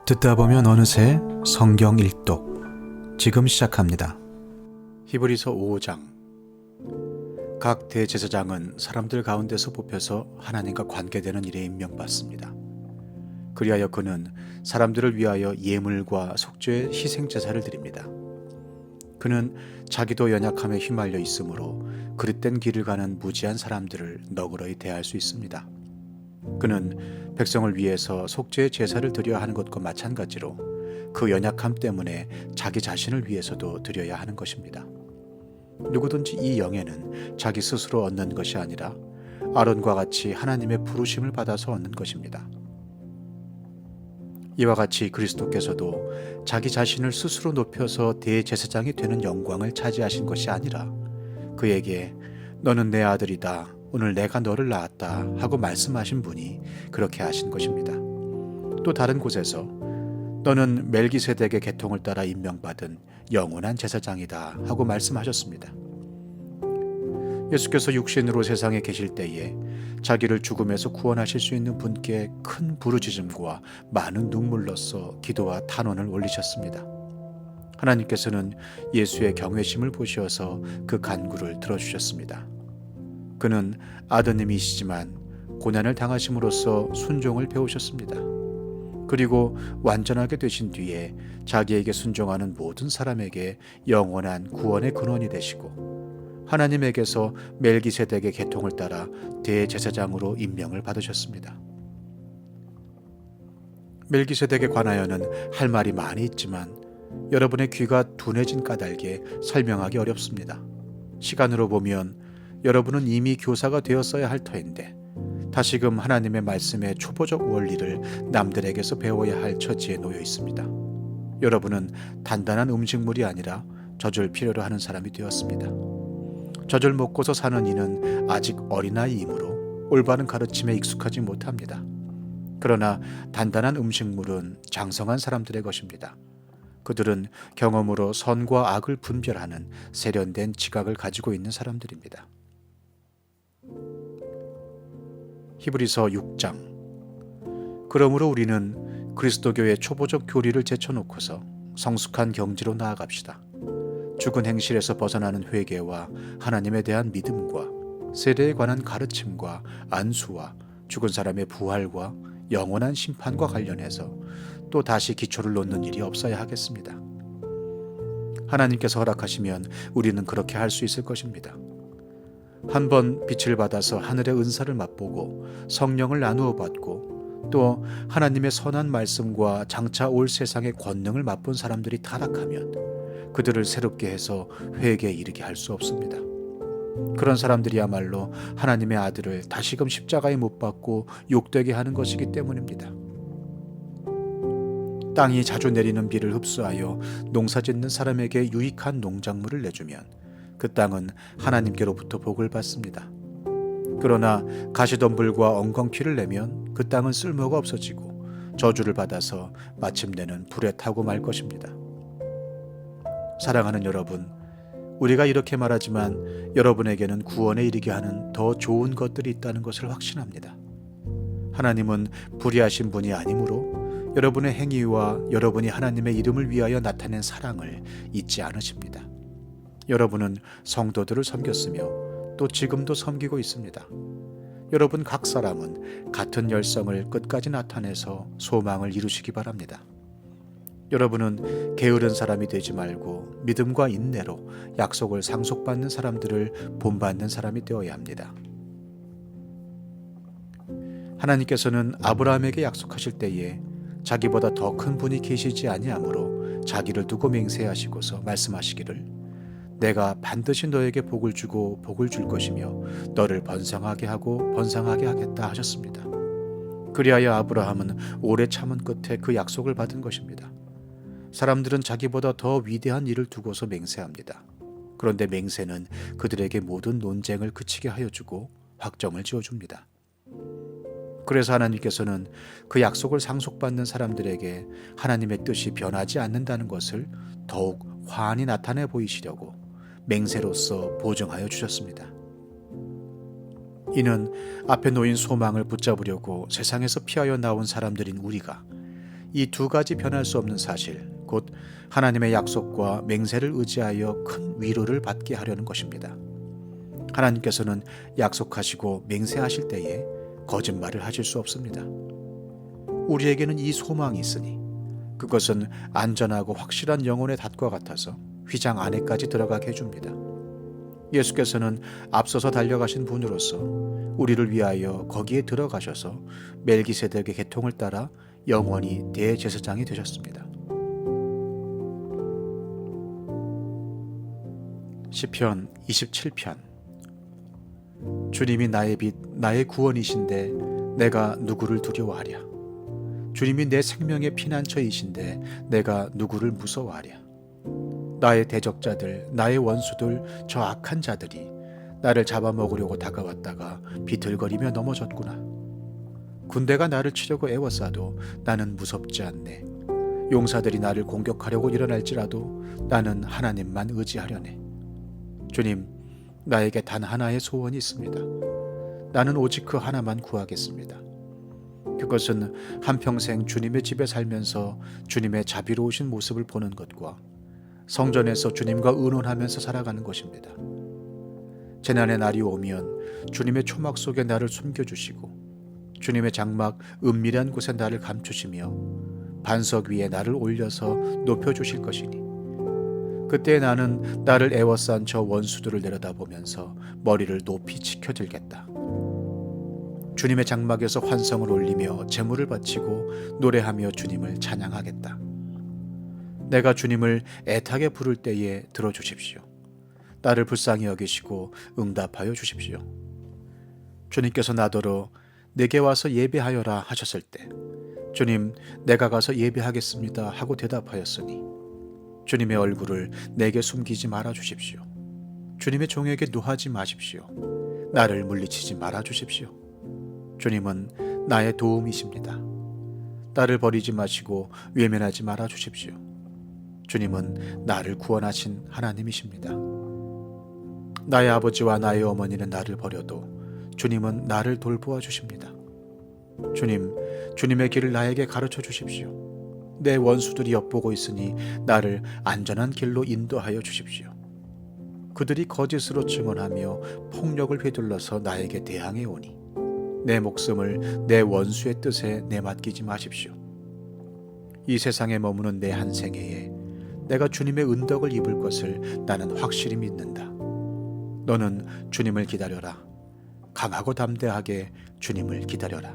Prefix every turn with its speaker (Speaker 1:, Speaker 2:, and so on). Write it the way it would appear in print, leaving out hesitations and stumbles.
Speaker 1: 듣다 보면 어느새 성경 일독 지금 시작합니다. 히브리서 5장. 각 대제사장은 사람들 가운데서 뽑혀서 하나님과 관계되는 일에 임명받습니다. 그리하여 그는 사람들을 위하여 예물과 속죄의 희생제사를 드립니다. 그는 자기도 연약함에 휘말려 있으므로 그릇된 길을 가는 무지한 사람들을 너그러이 대할 수 있습니다. 그는 백성을 위해서 속죄의 제사를 드려야 하는 것과 마찬가지로 그 연약함 때문에 자기 자신을 위해서도 드려야 하는 것입니다. 누구든지 이 영예는 자기 스스로 얻는 것이 아니라 아론과 같이 하나님의 부르심을 받아서 얻는 것입니다. 이와 같이 그리스도께서도 자기 자신을 스스로 높여서 대제사장이 되는 영광을 차지하신 것이 아니라 그에게 너는 내 아들이다, 오늘 내가 너를 낳았다 하고 말씀하신 분이 그렇게 하신 것입니다. 또 다른 곳에서 너는 멜기세덱의 계통을 따라 임명받은 영원한 제사장이다 하고 말씀하셨습니다. 예수께서 육신으로 세상에 계실 때에 자기를 죽음에서 구원하실 수 있는 분께 큰 부르짖음과 많은 눈물로써 기도와 탄원을 올리셨습니다. 하나님께서는 예수의 경외심을 보시어서 그 간구를 들어주셨습니다. 그는 아드님이시지만 고난을 당하심으로써 순종을 배우셨습니다. 그리고 완전하게 되신 뒤에 자기에게 순종하는 모든 사람에게 영원한 구원의 근원이 되시고 하나님에게서 멜기세덱의 계통을 따라 대제사장으로 임명을 받으셨습니다. 멜기세덱에 관하여는 할 말이 많이 있지만 여러분의 귀가 둔해진 까닭에 설명하기 어렵습니다. 시간으로 보면 여러분은 이미 교사가 되었어야 할 터인데 다시금 하나님의 말씀의 초보적 원리를 남들에게서 배워야 할 처지에 놓여 있습니다. 여러분은 단단한 음식물이 아니라 젖을 필요로 하는 사람이 되었습니다. 젖을 먹고서 사는 이는 아직 어린아이이므로 올바른 가르침에 익숙하지 못합니다. 그러나 단단한 음식물은 장성한 사람들의 것입니다. 그들은 경험으로 선과 악을 분별하는 세련된 지각을 가지고 있는 사람들입니다. 히브리서 6장. 그러므로 우리는 그리스도교의 초보적 교리를 제쳐놓고서 성숙한 경지로 나아갑시다. 죽은 행실에서 벗어나는 회개와 하나님에 대한 믿음과 세례에 관한 가르침과 안수와 죽은 사람의 부활과 영원한 심판과 관련해서 또 다시 기초를 놓는 일이 없어야 하겠습니다. 하나님께서 허락하시면 우리는 그렇게 할 수 있을 것입니다. 한번 빛을 받아서 하늘의 은사를 맛보고 성령을 나누어 받고 또 하나님의 선한 말씀과 장차 올 세상의 권능을 맛본 사람들이 타락하면 그들을 새롭게 해서 회개에 이르게 할 수 없습니다. 그런 사람들이야말로 하나님의 아들을 다시금 십자가에 못 박고 욕되게 하는 것이기 때문입니다. 땅이 자주 내리는 비를 흡수하여 농사짓는 사람에게 유익한 농작물을 내주면 그 땅은 하나님께로부터 복을 받습니다. 그러나 가시덤불과 엉겅퀴를 내면 그 땅은 쓸모가 없어지고 저주를 받아서 마침내는 불에 타고 말 것입니다. 사랑하는 여러분, 우리가 이렇게 말하지만 여러분에게는 구원에 이르게 하는 더 좋은 것들이 있다는 것을 확신합니다. 하나님은 불의하신 분이 아니므로 여러분의 행위와 여러분이 하나님의 이름을 위하여 나타낸 사랑을 잊지 않으십니다. 여러분은 성도들을 섬겼으며 또 지금도 섬기고 있습니다. 여러분 각 사람은 같은 열성을 끝까지 나타내서 소망을 이루시기 바랍니다. 여러분은 게으른 사람이 되지 말고 믿음과 인내로 약속을 상속받는 사람들을 본받는 사람이 되어야 합니다. 하나님께서는 아브라함에게 약속하실 때에 자기보다 더 큰 분이 계시지 아니하므로 자기를 두고 맹세하시고서 말씀하시기를 내가 반드시 너에게 복을 주고 복을 줄 것이며 너를 번성하게 하고 번성하게 하겠다 하셨습니다. 그리하여 아브라함은 오래 참은 끝에 그 약속을 받은 것입니다. 사람들은 자기보다 더 위대한 일을 두고서 맹세합니다. 그런데 맹세는 그들에게 모든 논쟁을 그치게 하여 주고 확정을 지어줍니다. 그래서 하나님께서는 그 약속을 상속받는 사람들에게 하나님의 뜻이 변하지 않는다는 것을 더욱 환히 나타내 보이시려고 맹세로서 보증하여 주셨습니다. 이는 앞에 놓인 소망을 붙잡으려고 세상에서 피하여 나온 사람들인 우리가 이 두 가지 변할 수 없는 사실, 곧 하나님의 약속과 맹세를 의지하여 큰 위로를 받게 하려는 것입니다. 하나님께서는 약속하시고 맹세하실 때에 거짓말을 하실 수 없습니다. 우리에게는 이 소망이 있으니 그것은 안전하고 확실한 영혼의 닷과 같아서 휘장 안에까지 들어가게 해줍니다. 예수께서는 앞서서 달려가신 분으로서 우리를 위하여 거기에 들어가셔서 멜기세덱의 계통을 따라 영원히 대제사장이 되셨습니다. 시편 27편. 주님이 나의 빛, 나의 구원이신데 내가 누구를 두려워하랴. 주님이 내 생명의 피난처이신데 내가 누구를 무서워하랴. 나의 대적자들, 나의 원수들, 저 악한 자들이 나를 잡아먹으려고 다가왔다가 비틀거리며 넘어졌구나. 군대가 나를 치려고 애워싸도 나는 무섭지 않네. 용사들이 나를 공격하려고 일어날지라도 나는 하나님만 의지하려네. 주님, 나에게 단 하나의 소원이 있습니다. 나는 오직 그 하나만 구하겠습니다. 그것은 한평생 주님의 집에 살면서 주님의 자비로우신 모습을 보는 것과 성전에서 주님과 의논하면서 살아가는 것입니다. 재난의 날이 오면 주님의 초막 속에 나를 숨겨주시고 주님의 장막 은밀한 곳에 나를 감추시며 반석 위에 나를 올려서 높여주실 것이니 그때 나는 나를 애워싼 저 원수들을 내려다보면서 머리를 높이 치켜들겠다. 주님의 장막에서 환성을 올리며 제물을 바치고 노래하며 주님을 찬양하겠다. 내가 주님을 애타게 부를 때에 들어주십시오. 나를 불쌍히 여기시고 응답하여 주십시오. 주님께서 나더러 내게 와서 예배하여라 하셨을 때 주님, 내가 가서 예배하겠습니다 하고 대답하였으니 주님의 얼굴을 내게 숨기지 말아 주십시오. 주님의 종에게 노하지 마십시오. 나를 물리치지 말아 주십시오. 주님은 나의 도움이십니다. 나를 버리지 마시고 외면하지 말아 주십시오. 주님은 나를 구원하신 하나님이십니다. 나의 아버지와 나의 어머니는 나를 버려도 주님은 나를 돌보아 주십니다. 주님, 주님의 길을 나에게 가르쳐 주십시오. 내 원수들이 엿보고 있으니 나를 안전한 길로 인도하여 주십시오. 그들이 거짓으로 증언하며 폭력을 휘둘러서 나에게 대항해 오니 내 목숨을 내 원수의 뜻에 내맡기지 마십시오. 이 세상에 머무는 내 한 생애에 내가 주님의 은덕을 입을 것을 나는 확실히 믿는다. 너는 주님을 기다려라. 강하고 담대하게 주님을 기다려라.